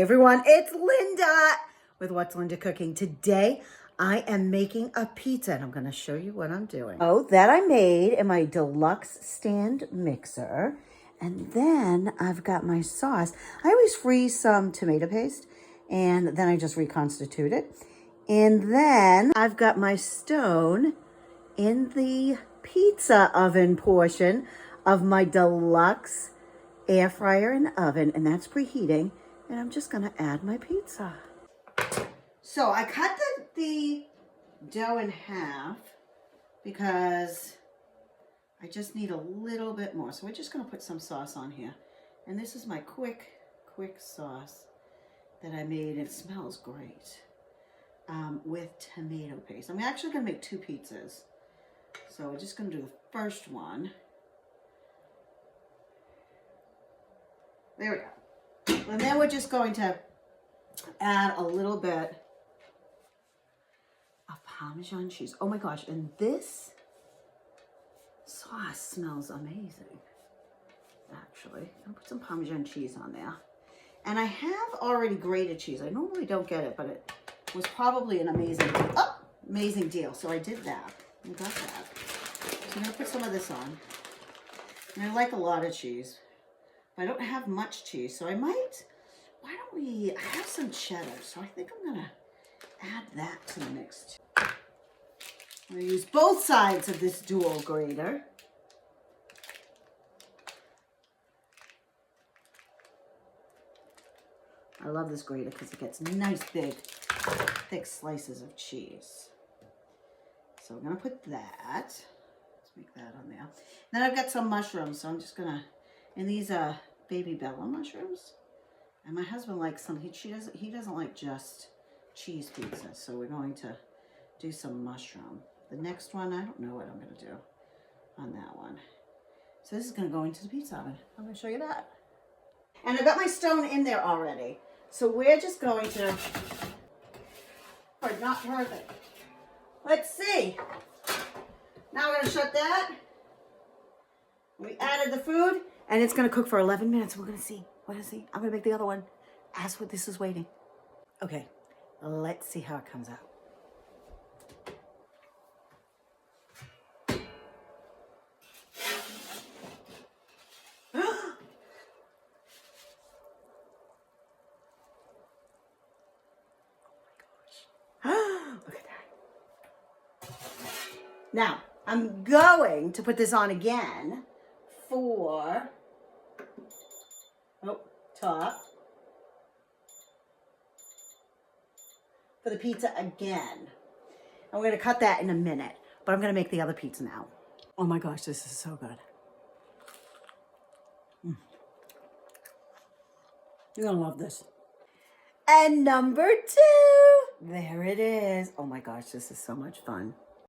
Everyone, it's Linda with What's Linda Cooking. Today, I am making a pizza and I'm going to show you what I'm doing. Oh, that I made in my Deluxe stand mixer. And then I've got my sauce. I always freeze some tomato paste and then I just reconstitute it. And then I've got my stone in the pizza oven portion of my Deluxe air fryer and oven, and that's preheating. And I'm just gonna add my pizza. So I cut the dough in half because I just need a little bit more. So we're just gonna put some sauce on here. And this is my quick sauce that I made. It smells great with tomato paste. I'm actually gonna make two pizzas. So we're just gonna do the first one. There we go. And then we're just going to add a little bit of Parmesan cheese. Oh my gosh, and this sauce smells amazing, actually. I'm gonna put some Parmesan cheese on there. And I have already grated cheese. I normally don't get it, but it was probably an amazing deal. So I did that. I got that. So I'm gonna put some of this on. And I like a lot of cheese. I don't have much cheese, so I might, why don't we, I have some cheddar, so I think I'm gonna add that to the mix too. I'm gonna use both sides of this dual grater. I love this grater because it gets nice big, thick slices of cheese. So we're gonna put that, let's make that on there. Then I've got some mushrooms, so I'm just gonna, and these are baby bella mushrooms. And my husband likes some, he doesn't like just cheese pizza. So we're going to do some mushroom. The next one, I don't know what I'm gonna do on that one. So this is gonna go into the pizza oven. I'm gonna show you that. And I've got my stone in there already. So we're just going to, not perfect. Let's see. Now we're gonna shut that. We added the food. And it's gonna cook for 11 minutes. We're gonna see. I'm gonna make the other one as what this is waiting. Okay, let's see how it comes out. Oh my gosh. Look at that. Now, I'm going to put this on again for top for the pizza again. And we're going to cut that in a minute, but I'm going to make the other pizza now. Oh my gosh, this is so good. You're going to love this. And number 2, there it is. Oh my gosh, this is so much fun.